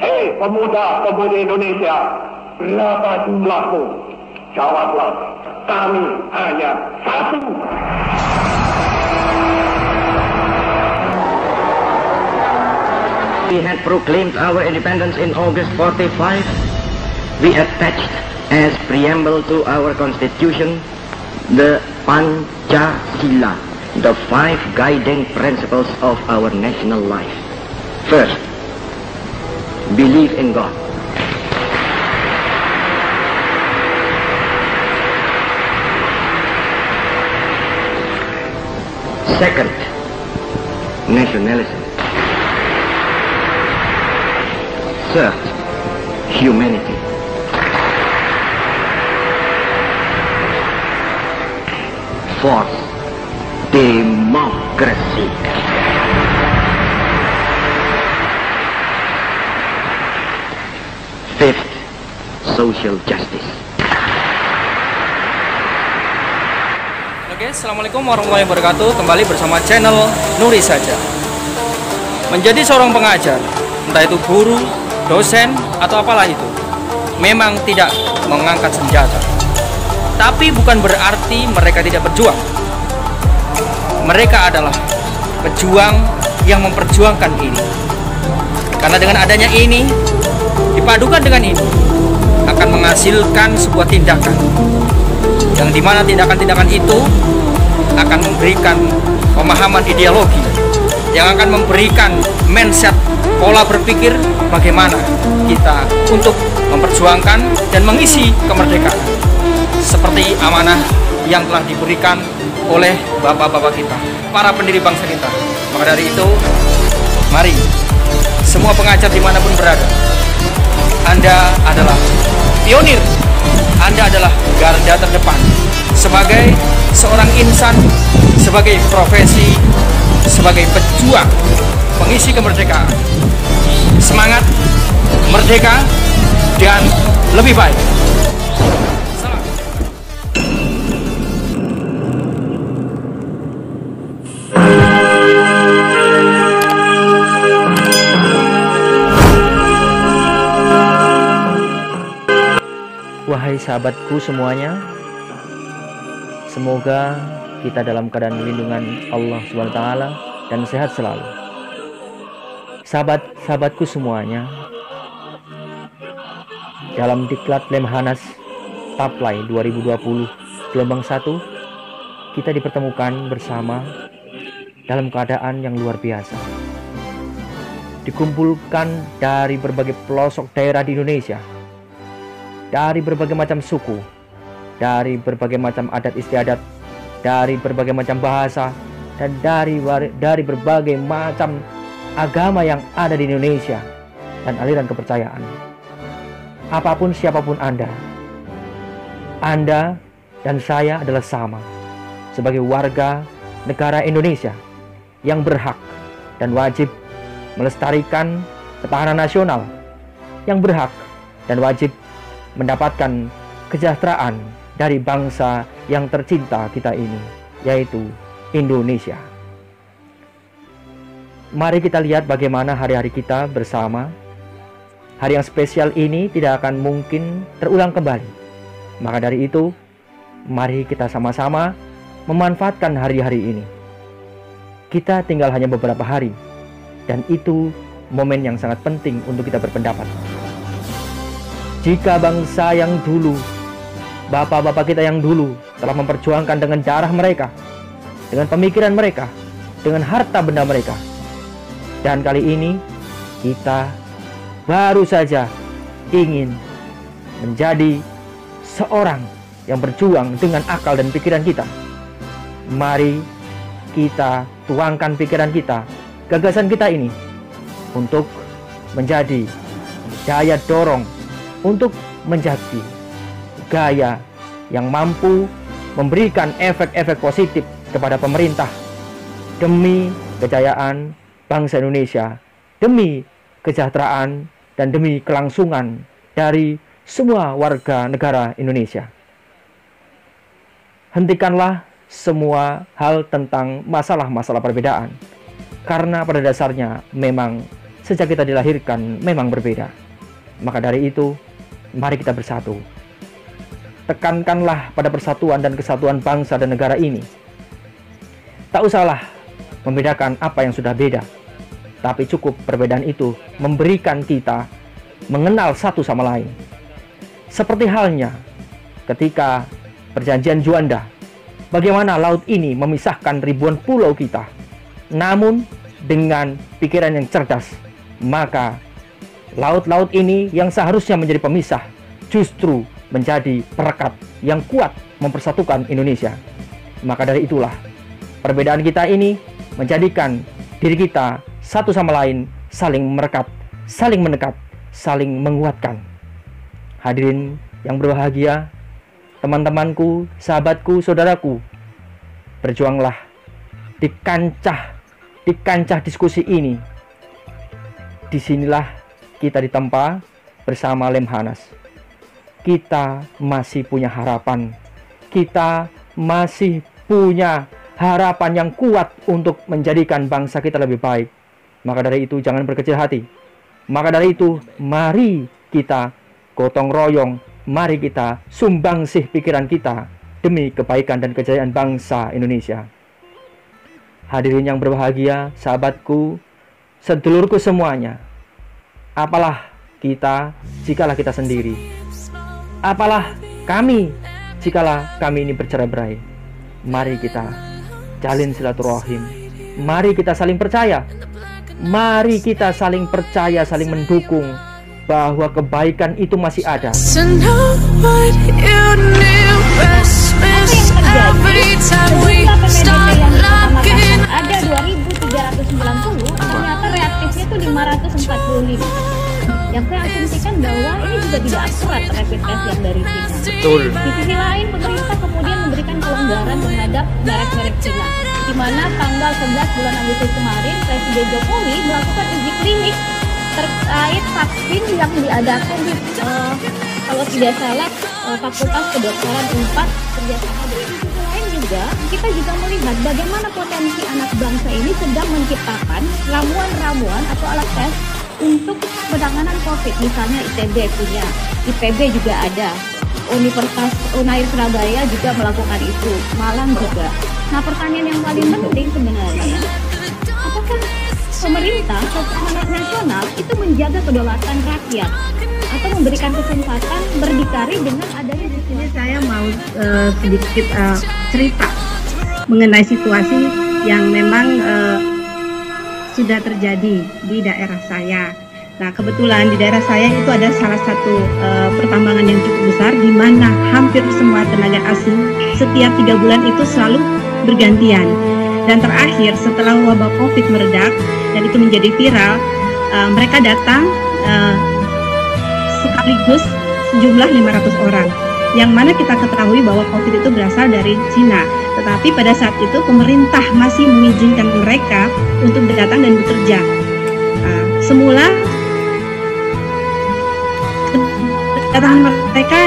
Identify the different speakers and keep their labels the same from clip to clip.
Speaker 1: Hei pemuda-pemudi Indonesia, berapa jumlahmu? Jawablah, kami hanya satu.
Speaker 2: We had proclaimed our independence in August 45. We attached as preamble to our constitution the Pancasila, the 5 guiding principles of our national life. First, believe in God. Second, nationalism. Third, humanity. Fourth, democracy. Fifth, social justice.
Speaker 3: Oke, assalamualaikum warahmatullahi wabarakatuh. Kembali bersama channel Nuri Saja. Menjadi seorang pengajar, entah itu guru, dosen, atau apalah itu, memang tidak mengangkat senjata. Tapi bukan berarti mereka tidak berjuang. Mereka adalah pejuang yang memperjuangkan ini. Karena dengan adanya ini, dipadukan dengan ini, akan menghasilkan sebuah tindakan yang dimana tindakan-tindakan itu akan memberikan pemahaman ideologi, yang akan memberikan mindset, pola berpikir bagaimana kita untuk memperjuangkan dan mengisi kemerdekaan seperti amanah yang telah diberikan oleh bapak-bapak kita, para pendiri bangsa kita. Maka dari itu, mari semua pengajar dimanapun berada, Anda adalah pionir, Anda adalah garda terdepan sebagai seorang insan, sebagai profesi, sebagai pejuang pengisi kemerdekaan. Semangat, merdeka, dan lebih baik. Salam.
Speaker 4: Wahai sahabatku semuanya, semoga kita dalam keadaan lindungan Allah SWT dan sehat selalu. Sahabat-sahabatku semuanya, dalam Diklat Lemhanas Taplai 2020 gelombang 1, kita dipertemukan bersama dalam keadaan yang luar biasa. Dikumpulkan dari berbagai pelosok daerah di Indonesia, dari berbagai macam suku, dari berbagai macam adat istiadat, dari berbagai macam bahasa, dan dari berbagai macam agama yang ada di Indonesia dan aliran kepercayaan. Apapun siapapun Anda dan saya adalah sama sebagai warga negara Indonesia yang berhak dan wajib melestarikan ketahanan nasional, yang berhak dan wajib mendapatkan kesejahteraan dari bangsa yang tercinta kita ini, yaitu Indonesia. Mari kita lihat bagaimana hari-hari kita bersama. Hari yang spesial ini tidak akan mungkin terulang kembali. Maka dari itu, mari kita sama-sama memanfaatkan hari-hari ini. Kita tinggal hanya beberapa hari, dan itu momen yang sangat penting untuk kita berpendapat. Jika bangsa yang dulu, bapak-bapak kita yang dulu telah memperjuangkan dengan darah mereka, dengan pemikiran mereka, dengan harta benda mereka, dan kali ini kita baru saja ingin menjadi seorang yang berjuang dengan akal dan pikiran kita. Mari kita tuangkan pikiran kita, gagasan kita ini untuk menjadi daya dorong, untuk menjadi gaya yang mampu memberikan efek-efek positif kepada pemerintah demi kejayaan bangsa Indonesia, demi kesejahteraan dan demi kelangsungan dari semua warga negara Indonesia. Hentikanlah semua hal tentang masalah-masalah perbedaan, karena pada dasarnya memang sejak kita dilahirkan memang berbeda. Maka dari itu, mari kita bersatu. Tekankanlah pada persatuan dan kesatuan bangsa dan negara ini. Tak usahlah membedakan apa yang sudah beda, tapi cukup perbedaan itu memberikan kita mengenal satu sama lain. Seperti halnya ketika perjanjian Juanda, bagaimana laut ini memisahkan ribuan pulau kita. Namun dengan pikiran yang cerdas, maka laut-laut ini yang seharusnya menjadi pemisah justru menjadi perekat yang kuat mempersatukan Indonesia. Maka dari itulah perbedaan kita ini menjadikan diri kita satu sama lain saling merekat, saling mendekat, saling menguatkan. Hadirin yang berbahagia, teman-temanku, sahabatku, saudaraku, berjuanglah di kancah diskusi ini. Disinilah kita ditempa bersama Lemhanas. Kita masih punya harapan. Kita masih punya harapan yang kuat untuk menjadikan bangsa kita lebih baik. Maka dari itu jangan berkecil hati. Maka dari itu mari kita gotong royong, mari kita sumbangsih pikiran kita demi kebaikan dan kejayaan bangsa Indonesia. Hadirin yang berbahagia, sahabatku, sedulurku semuanya, apalah kita jikalau kita sendiri. Apalah kami jikalau kami ini bercerai-berai. Mari kita jalin silaturahim. Mari kita saling percaya. Mari kita saling percaya, saling mendukung bahwa kebaikan itu masih ada.
Speaker 5: Ada 2.390, ternyata reaktifnya itu 545. Yang saya asumsikan bahwa ini juga tidak akurat rapid test yang dari Cina.
Speaker 3: Betul.
Speaker 5: Di sisi lain, pemerintah kemudian memberikan kelonggaran terhadap merek-merek Cina, di mana tanggal 11 bulan Agustus kemarin Presiden Jokowi melakukan uji klinik terkait vaksin yang diadakan di kalau tidak salah Fakultas Kedokteran 4 kerjasama dengan. Di sisi lain juga kita juga melihat bagaimana potensi anak bangsa ini sedang menciptakan ramuan-ramuan atau alat tes untuk penanganan COVID. Misalnya ITB punya, IPB juga ada, Universitas Unair Surabaya juga melakukan itu, Malang juga. Nah, pertanyaan yang paling penting sebenarnya, apakah pemerintah secara nasional itu menjaga kedaulatan rakyat atau memberikan kesempatan berdikari dengan adanya di sini?
Speaker 6: Saya mau sedikit cerita mengenai situasi yang memang sudah terjadi di daerah saya. Nah, kebetulan di daerah saya itu ada salah satu pertambangan yang cukup besar, di mana hampir semua tenaga asing setiap 3 bulan itu selalu bergantian. Dan terakhir setelah wabah COVID meredak dan itu menjadi viral, mereka datang sekaligus sejumlah 500 orang. Yang mana kita ketahui bahwa COVID itu berasal dari Cina. Tetapi pada saat itu pemerintah masih mengizinkan mereka untuk datang dan bekerja. Semula kedatangan mereka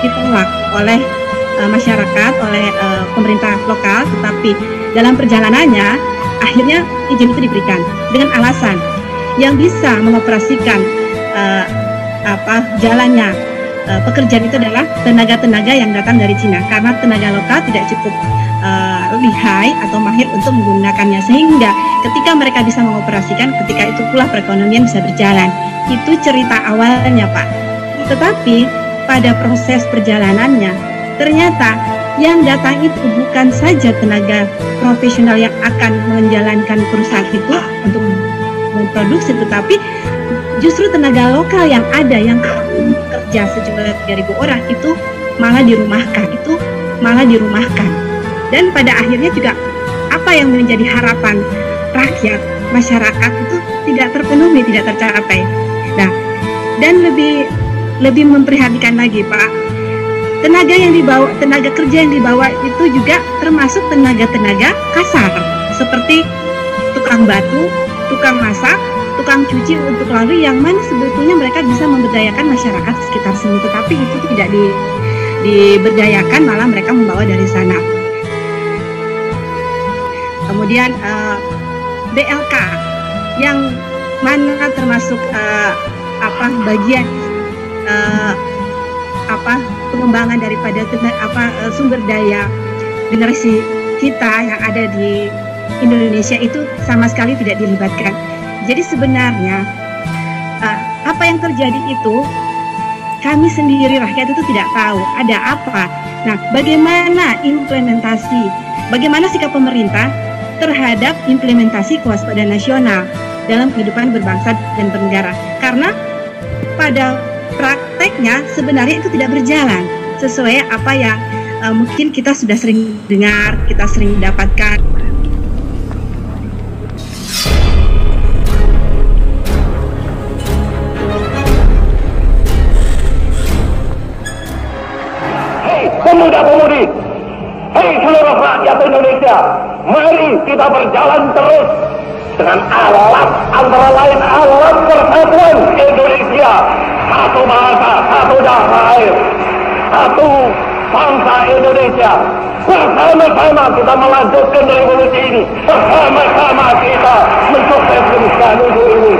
Speaker 6: ditolak oleh masyarakat, oleh pemerintah lokal. Tetapi dalam perjalanannya akhirnya izin itu diberikan dengan alasan yang bisa mengoperasikan jalannya pekerjaan itu adalah tenaga-tenaga yang datang dari Cina, karena tenaga lokal tidak cukup lihai atau mahir untuk menggunakannya, sehingga ketika mereka bisa mengoperasikan, ketika itu pula perekonomian bisa berjalan. Itu cerita awalnya, Pak. Tetapi pada proses perjalanannya ternyata yang datang itu bukan saja tenaga profesional yang akan menjalankan perusahaan itu untuk memproduksi, tetapi justru tenaga lokal yang ada yang kerja sejumlah 3.000 orang itu malah dirumahkan. Dan pada akhirnya juga apa yang menjadi harapan rakyat, masyarakat itu tidak terpenuhi, tidak tercapai. Nah, dan lebih memprihatinkan lagi, Pak, tenaga kerja yang dibawa itu juga termasuk tenaga kasar, seperti tukang batu, tukang masak, tukang cuci untuk laundry, yang mana sebetulnya mereka bisa memberdayakan masyarakat sekitar sini, tetapi itu tidak diberdayakan, malah mereka membawa dari sana. Kemudian BLK yang mana termasuk bagian pengembangan daripada sumber daya generasi kita yang ada di Indonesia itu sama sekali tidak dilibatkan. Jadi sebenarnya apa yang terjadi itu kami sendiri rakyat itu tidak tahu ada apa. Nah, bagaimana implementasi, bagaimana sikap pemerintah terhadap implementasi kewaspadaan nasional dalam kehidupan berbangsa dan bernegara? Karena pada prakteknya sebenarnya itu tidak berjalan sesuai apa yang mungkin kita sudah sering dengar, kita sering dapatkan.
Speaker 1: Pemuda-pemudi, hei seluruh rakyat Indonesia, mari kita berjalan terus dengan alat antara lain alat persatuan Indonesia, satu bahasa, satu tanah air, satu bangsa Indonesia. Bersama-sama kita melanjutkan revolusi ini, bersama-sama kita mensukseskan ini.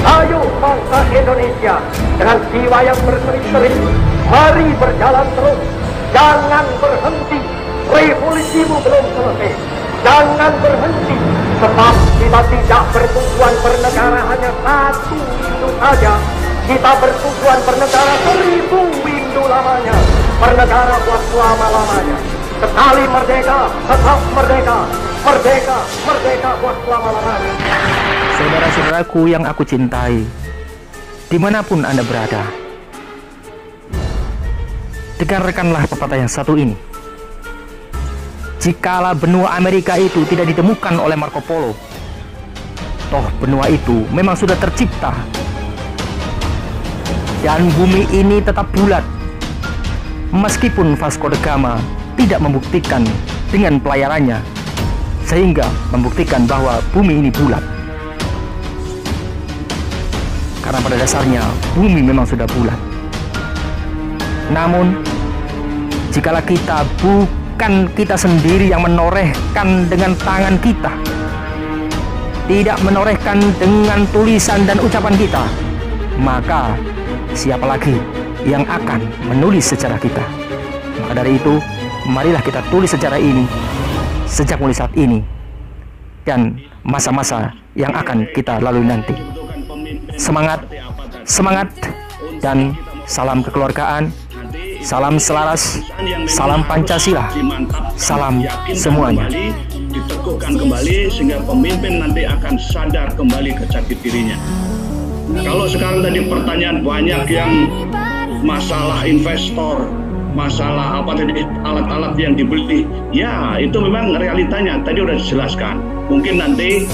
Speaker 2: Ayo bangsa Indonesia, dengan jiwa yang berseri-seri, mari berjalan terus, jangan berhenti. Revolusimu belum selesai, jangan berhenti, sebab kita tidak bertujuan bernegara hanya satu windu saja. Kita bertujuan bernegara 1000 windu lamanya, bernegara buat selama-lamanya. Sekali merdeka, tetap merdeka, merdeka, merdeka buat selama-lamanya.
Speaker 4: Saudara-saudaraku yang aku cintai, dimanapun Anda berada, dengarkanlah pepatah yang satu ini. Jikalau benua Amerika itu tidak ditemukan oleh Marco Polo, toh benua itu memang sudah tercipta, dan bumi ini tetap bulat, meskipun Vasco da Gama tidak membuktikan dengan pelayarannya, sehingga membuktikan bahwa bumi ini bulat. Karena pada dasarnya bumi memang sudah bulat. Namun jikalau kita bukan kita sendiri yang menorehkan dengan tangan kita, tidak menorehkan dengan tulisan dan ucapan kita, maka siapa lagi yang akan menulis sejarah kita? Maka dari itu, marilah kita tulis sejarah ini sejak mulai saat ini dan masa-masa yang akan kita lalui nanti. Semangat, semangat, dan salam kekeluargaan, salam selaras, salam Pancasila, salam semuanya.
Speaker 7: Diteguhkan kembali sehingga pemimpin nanti akan sadar kembali ke jati dirinya. Kalau sekarang tadi pertanyaan banyak yang masalah investor, masalah apa tadi, alat-alat yang dibeli, ya itu memang realitanya tadi udah dijelaskan. Mungkin nanti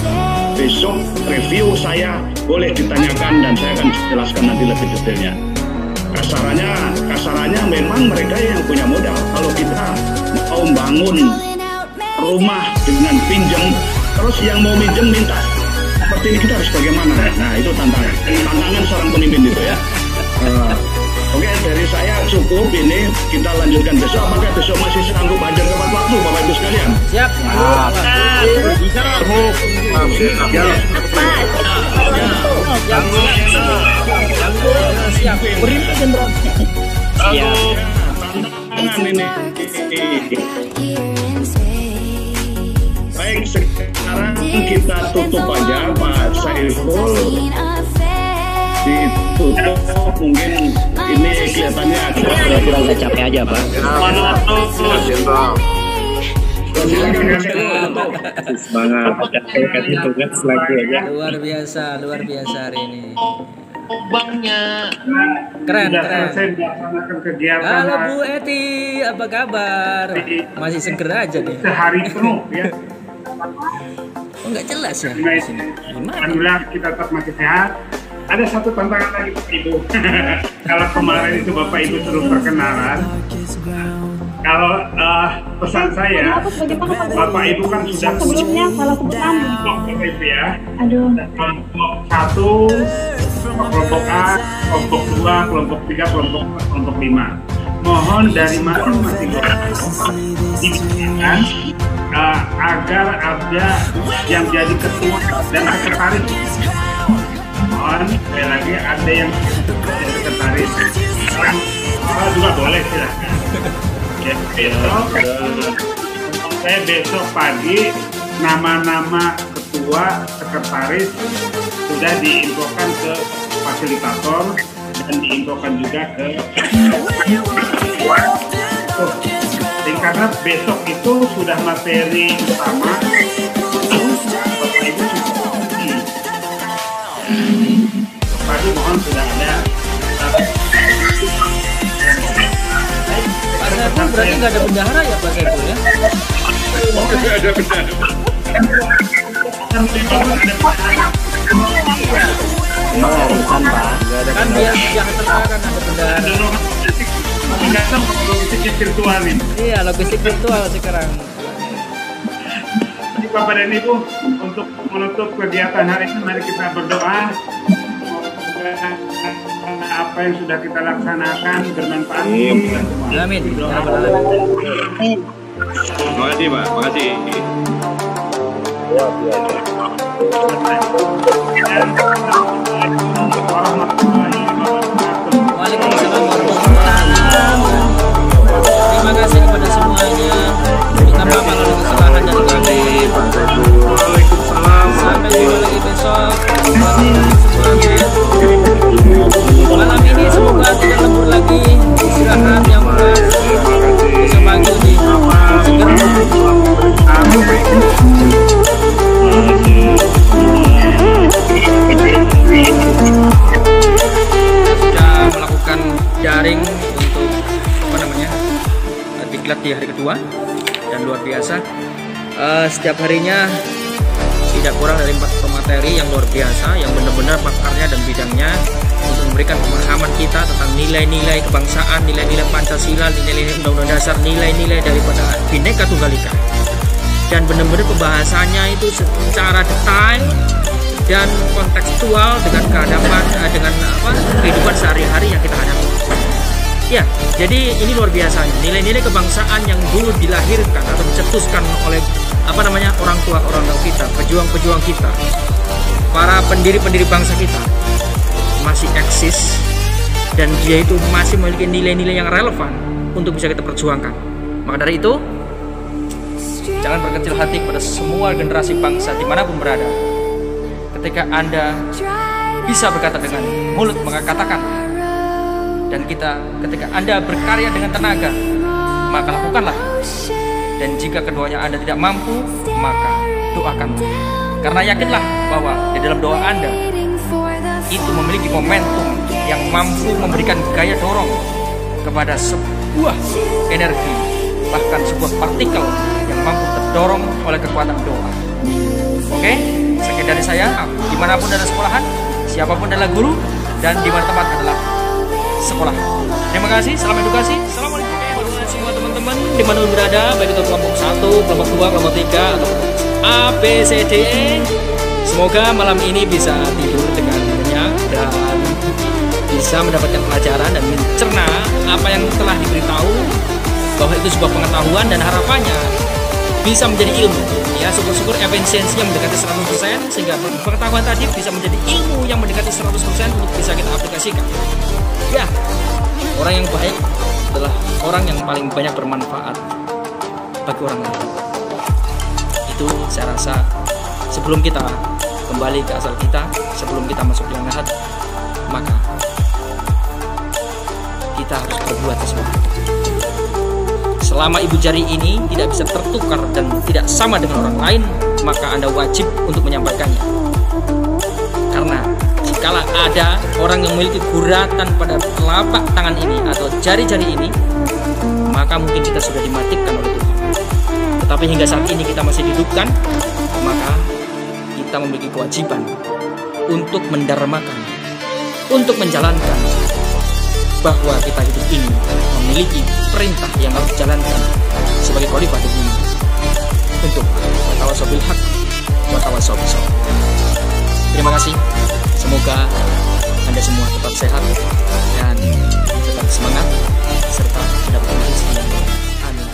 Speaker 7: besok review saya boleh ditanyakan dan saya akan jelaskan nanti lebih detailnya. Kasarannya memang mereka yang punya modal. Kalau kita mau bangun rumah dengan pinjam, terus yang mau minjem minta seperti ini, kita harus bagaimana? Nah itu tantangan seorang pemimpin itu ya. Oke, dari saya cukup ini, kita lanjutkan besok. Apakah besok masih sanggup hadir tepat waktu Bapak Ibu sekalian?
Speaker 3: Siap. Siap. Berimpun jendral. Siap.
Speaker 7: Tantangan ini. Baik, sekarang kita tutup aja Pak Saiful. Ditutup mungkin ini kelihatannya
Speaker 2: Kurang capek aja Pak.
Speaker 7: Semangat itu kan selagi aja.
Speaker 3: Luar biasa hari ini.
Speaker 1: Banyak.
Speaker 3: Keren.
Speaker 1: Melaksanakan kegiatan.
Speaker 3: Halo Bu Eti, apa kabar? Masih seger aja nih.
Speaker 1: Sehari penuh ya.
Speaker 3: Oh, nggak jelas ya? Gimana?
Speaker 1: Alhamdulillah kita tetap masih sehat. Ada satu tantangan lagi Bapak Ibu. Kalau kemarin itu Bapak Ibu suruh perkenalan, kalau pesan saya, Bapak Ibu kan sudah
Speaker 6: Sebelumnya salah sebut nama.
Speaker 1: Bapak Ibu ya.
Speaker 6: Aduh.
Speaker 1: Kelompok 1, kelompok A, kelompok 2, kelompok 3, kelompok 5. Mohon dari masing-masing dibicarakan agar ada yang jadi ketua dan sekretaris. Sekali lagi ada yang jadi sekretaris. Juga boleh silahkan. Ya, besok pagi nama-nama ketua sekretaris sudah diinfokan ke fasilitator dan diinfokan juga ke karena besok itu sudah materi utama. Pagi mohon sudah ada.
Speaker 3: Pak Saiful berarti nggak ada bendahara ya Pak Saiful ya?
Speaker 7: Nggak ada bendahara.
Speaker 3: Kan biar yang terkenal kan ada bendahara.
Speaker 1: Logistik virtual nih.
Speaker 3: Iya, logistik virtual sekarang.
Speaker 1: Jadi Bapak dan Ibu, untuk menutup kegiatan hari ini mari kita berdoa. Apa yang sudah kita laksanakan bermanfaat untuk kita semua.
Speaker 3: Amin.
Speaker 7: Terima kasih Pak, terima kasih.
Speaker 3: Waalaikumsalam warahmatullahi wabarakatuh. Terima kasih kepada semuanya. Minta maaf kalau ada kesalahan dari kami. Waalaikumsalam. Sampai jumpa lagi besok. Malam ini semoga tidak lembur lagi. Istirahat yang puas. Besok pagi lebih sudah melakukan daring untuk diklat di hari kedua dan luar biasa. Setiap harinya tidak kurang dari 4 materi yang luar biasa yang benar-benar pakarnya dan bidangnya untuk memberikan pemahaman kita tentang nilai-nilai kebangsaan, nilai-nilai Pancasila, nilai-nilai Undang-Undang Dasar, nilai-nilai daripada Bhinneka Tunggal Ika. Dan benar-benar pembahasannya itu secara detail dan kontekstual dengan kehadapan dengan kehidupan sehari-hari yang kita hadapi. Ya, jadi ini luar biasa. Nilai-nilai kebangsaan yang dulu dilahirkan atau dicetuskan oleh orang tua kita, pejuang-pejuang kita, para pendiri-pendiri bangsa kita masih eksis dan dia itu masih memiliki nilai-nilai yang relevan untuk bisa kita perjuangkan. Maka dari itu, jangan berkecil hati kepada semua generasi bangsa dimanapun berada. Ketika Anda bisa berkata dengan mulut mengatakan, dan ketika Anda berkarya dengan tenaga, maka lakukanlah. Dan jika keduanya Anda tidak mampu, maka doakanlah. Karena yakinlah bahwa di dalam doa Anda itu memiliki momentum yang mampu memberikan gaya dorong kepada sebuah energi, bahkan sebuah partikel yang mampu terdorong oleh kekuatan doa. Oke, sekian dari saya. Dimanapun adalah sekolahan, siapapun adalah guru, dan dimana tempat adalah sekolah. Terima kasih, salam edukasi. Assalamualaikum warahmatullahi wabarakatuh semua teman-teman dimanapun berada, baik itu kelompok 1, kelompok 2, kelompok 3, atau A, B, C, D, E. Semoga malam ini bisa tidur dengan nyenyak dan bisa mendapatkan pelajaran dan mencerna apa yang telah diberitahu, bahwa itu sebuah pengetahuan dan harapannya bisa menjadi ilmu. Ya, syukur-syukur efisiensinya mendekati 100%, sehingga pengetahuan tadi bisa menjadi ilmu yang mendekati 100% untuk bisa kita aplikasikan. Ya, orang yang baik adalah orang yang paling banyak bermanfaat bagi orang lain. Itu saya rasa sebelum kita kembali ke asal kita, sebelum kita masuk di Lahat, maka kita harus berbuat sesuatu. Selama ibu jari ini tidak bisa tertukar dan tidak sama dengan orang lain, maka Anda wajib untuk menyampaikannya. Karena jikalau ada orang yang memiliki guratan pada telapak tangan ini atau jari-jari ini, maka mungkin kita sudah dimatikan oleh Tuhan. Tetapi hingga saat ini kita masih dihidupkan, maka kita memiliki kewajiban untuk mendarmakan, untuk menjalankan bahwa kita hidup ini memiliki perintah yang harus dijalankan sebagai khalifah di bumi untuk watawasau bil haq, watawasau bis sabr. Terima kasih. Semoga Anda semua tetap sehat dan tetap semangat serta mendapatkan rezeki. Amin.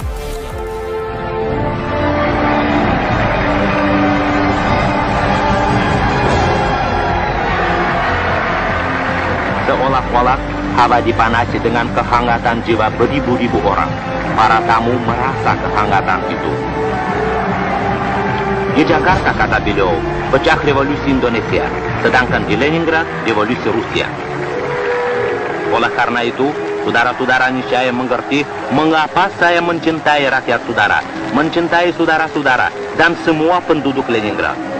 Speaker 8: kolak-kolak, hava dipanasi dengan kehangatan jiwa beribu-ribu orang. Para tamu merasa kehangatan itu. Di Jakarta, kata beliau, pecah revolusi Indonesia, sedangkan di Leningrad, revolusi Rusia. Oleh karena itu, saudara-saudara niscaya mengerti mengapa saya mencintai rakyat saudara, mencintai saudara-saudara, dan semua penduduk Leningrad.